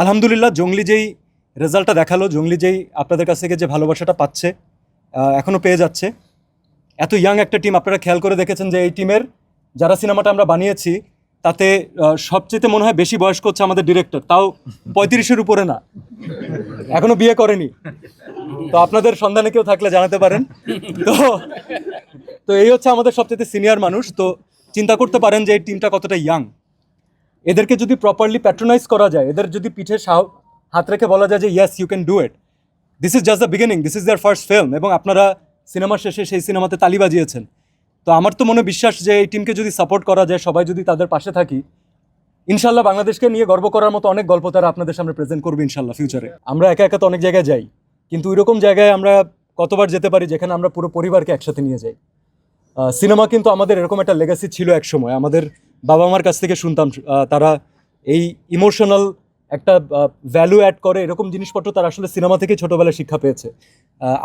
আলহামদুলিল্লাহ, জঙ্গলি যেই রেজাল্টটা দেখালো, জঙ্গলি যেই আপনাদের কাছ থেকে যে ভালোবাসাটা পাচ্ছে, এখনও পেয়ে যাচ্ছে। এত ইয়াং একটা টিম, আপনারা খেয়াল করে দেখেছেন যে এই টিমের যারা সিনেমাটা আমরা বানিয়েছি তাতে সবচেয়ে মনে হয় বেশি বয়স্ক হচ্ছে আমাদের ডিরেক্টর, তাও 35-এর উপরে না, এখনো বিয়ে করেনি। তো আপনাদের সন্ধানে কেউ থাকলে জানাতে পারেন। তো এই হচ্ছে আমাদের সবচেয়ে সিনিয়র মানুষ। তো চিন্তা করতে পারেন যে এই টিমটা কতটা ইয়াং। এদেরকে যদি প্রপারলি প্যাট্রোনাইজ করা যায়, এদের যদি পিঠে হাত রেখে বলা যায় যে yes you can do it, this is just the beginning, this is their first film, এবং আপনারা সিনেমার শেষে সেই সিনেমাতে তালি বাজিয়েছেন। তো আমার তো মনে বিশ্বাস যে এই টিমকে যদি সাপোর্ট করা যায়, সবাই যদি তাদের পাশে থাকি, ইনশাল্লাহ বাংলাদেশকে নিয়ে গর্ব করার মতো অনেক গল্প তারা আপনাদের সামনে প্রেজেন্ট করবে ইনশাল্লাহ ফিউচারে। আমরা একা একা তো অনেক জায়গায় যাই, কিন্তু ওইরকম জায়গায় আমরা কতবার যেতে পারি যেখানে আমরা পুরো পরিবারকে একসাথে নিয়ে যাই। সিনেমা কিন্তু আমাদের এরকম একটা লেগাসি ছিল এক সময়, আমাদের বাবা মার কাছ থেকে শুনতাম তারা এই ইমোশনাল একটা ভ্যালু অ্যাড করে, এরকম জিনিসপত্র তারা আসলে সিনেমা থেকে ছোটোবেলায় শিক্ষা পেয়েছে।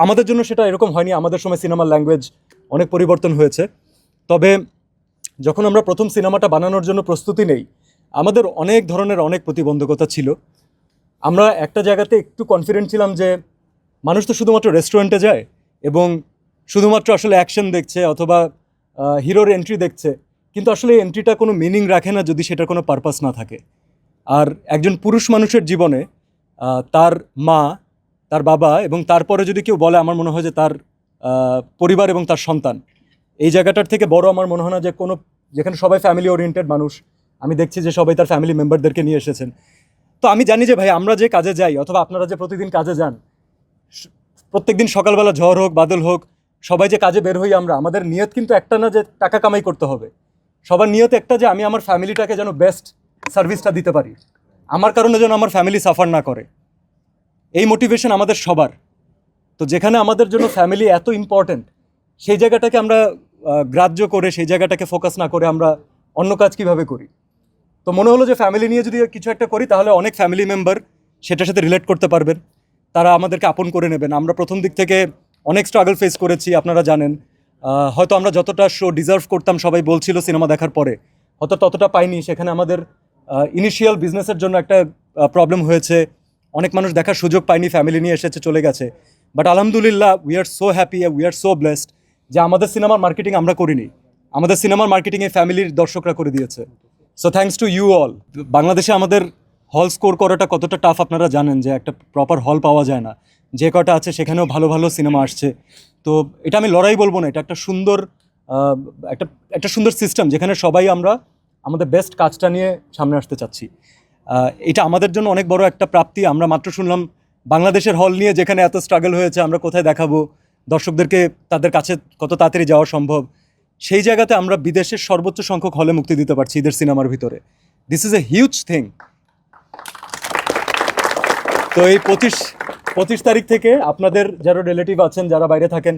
আমাদের জন্য সেটা এরকম হয়নি, আমাদের সময় সিনেমার ল্যাঙ্গুয়েজ অনেক পরিবর্তন হয়েছে। তবে যখন আমরা প্রথম সিনেমাটা বানানোর জন্য প্রস্তুতি নেই, আমাদের অনেক ধরনের অনেক প্রতিবন্ধকতা ছিল। আমরা একটা জায়গাতে একটু কনফিডেন্ট ছিলাম যে মানুষ তো শুধুমাত্র রেস্টুরেন্টে যায় এবং শুধুমাত্র আসলে অ্যাকশন দেখছে অথবা হিরোর এন্ট্রি দেখছে, কিন্তু আসলে এই এন্ট্রিটা কোনো মিনিং রাখে না যদি সেটার কোনো পারপাস না থাকে। আর একজন পুরুষ মানুষের জীবনে তার মা, তার বাবা এবং তারপরে যদি কেউ বলে, আমার মনে হয় যে তার পরিবার এবং তার সন্তান, এই জায়গাটার থেকে বড় আমার মনে হয় না যে কোনো, যেখানে সবাই ফ্যামিলি ওরিয়েন্টেড মানুষ। আমি দেখছি যে সবাই তার ফ্যামিলি মেম্বারদেরকে নিয়ে এসেছেন। তো আমি জানি যে ভাই, আমরা যে কাজে যাই অথবা আপনারা যে প্রতিদিন কাজে যান, প্রত্যেকদিন সকালবেলা ঝড় হোক বাদল হোক, সবাই যে কাজে বের হই আমরা, আমাদের নিয়ত কিন্তু একটা না যে টাকা কামাই করতে হবে। সবার নিয়ত একটা যে আমি আমার ফ্যামিলিটাকে যেন বেস্ট সার্ভিসটা দিতে পারি, আমার কারণে যেন আমার ফ্যামিলি সাফার না করে। এই মোটিভেশন আমাদের সবার। তো যেখানে আমাদের জন্য ফ্যামিলি এত ইম্পর্ট্যান্ট, সেই জায়গাটাকে আমরা গ্রাহ্য করে, সেই জায়গাটাকে ফোকাস না করে আমরা অন্য কাজ কীভাবে করি। তো মনে হলো যে ফ্যামিলি নিয়ে যদি কিছু একটা করি, তাহলে অনেক ফ্যামিলি মেম্বার সেটার সাথে রিলেট করতে পারবেন, তারা আমাদেরকে আপন করে নেবেন। আমরা প্রথম দিক থেকে অনেক স্ট্রাগল ফেস করেছি, আপনারা জানেন। হয়তো আমরা যতটা শো ডিজার্ভ করতাম, সবাই বলছিল সিনেমা দেখার পরে, হয়তো ততটা পাইনি। সেখানে আমাদের ইনিশিয়াল বিজনেসের জন্য একটা প্রবলেম হয়েছে, অনেক মানুষ দেখার সুযোগ পায়নি, ফ্যামিলি নিয়ে এসেছে, চলে গেছে। বাট আলহামদুলিল্লাহ, we are so happy, we are so blessed যে আমাদের সিনেমার মার্কেটিং আমরা করিনি, আমাদের সিনেমার মার্কেটিং এই ফ্যামিলির দর্শকরা করে দিয়েছে। So thanks to you all. বাংলাদেশে আমাদের হল স্কোর করাটা কতটা টাফ আপনারা জানেন, যে একটা প্রপার হল পাওয়া যায় না। যে কটা আছে সেখানেও ভালো ভালো সিনেমা আসছে। তো এটা আমি লড়াই বলবো না, এটা একটা সুন্দর একটা সুন্দর সিস্টেম, যেখানে সবাই আমরা আমাদের বেস্ট কাজটা নিয়ে সামনে আসতে চাচ্ছি। এটা আমাদের জন্য অনেক বড় একটা প্রাপ্তি। আমরা মাত্র শুনলাম বাংলাদেশের হল নিয়ে, যেখানে এত স্ট্রাগল হয়েছে, আমরা কোথায় দেখাবো, দর্শকদেরকে তাদের কাছে কত তাড়াতাড়ি যাওয়া সম্ভব, সেই জায়গাতে আমরা বিদেশের সর্বোচ্চ সংখ্যক হলে মুক্তি দিতে পারছি ঈদের সিনেমার ভিতরে। This is a huge thing. তো এই 25 তারিখ থেকে আপনাদের যারা রিলেটিভ আছেন, যারা বাইরে থাকেন,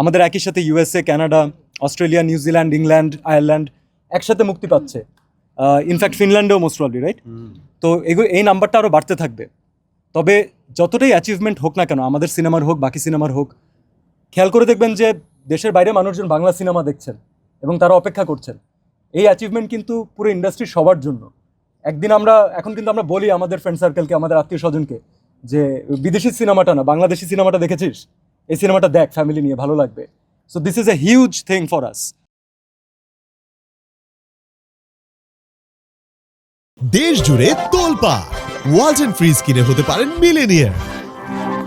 আমাদের একই সাথে USA, Canada, Australia, New Zealand, England, Ireland একসাথে মুক্তি পাচ্ছে। ইনফ্যাক্ট ফিনল্যান্ডেও মোস্ট প্রবাবলি, রাইট? তো এই নাম্বারটা আরও বাড়তে থাকবে। তবে যতটাই অ্যাচিভমেন্ট হোক না কেন, আমাদের সিনেমার হোক, বাকি সিনেমার হোক, খেয়াল করে দেখবেন যে দেশের বাইরে মানুষজন বাংলা সিনেমা দেখছেন এবং তারা অপেক্ষা করছেন। এই অ্যাচিভমেন্ট কিন্তু পুরো ইন্ডাস্ট্রির সবার জন্য। একদিন এখন কিন্তু আমরা বলি আমাদের ফ্রেন্ড সার্কেলকে, আমাদের আত্মীয় স্বজনকে, যে বিদেশি সিনেমাটা না, বাংলাদেশি সিনেমাটা দেখেছিস, এই সিনেমাটা দেখ ফ্যামিলি নিয়ে, ভালো লাগবে। So this is a huge thing for us. দেশ জুড়ে তোলপা ওয়ালটন ফ্রিজ কিনে হতে পারেন মিলেনিয়ার।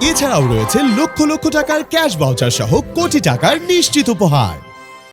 এছাড়াও রয়েছে লক্ষ লক্ষ টাকার ক্যাশ ভাউচার সহ কোটি টাকার নিশ্চিত উপহার।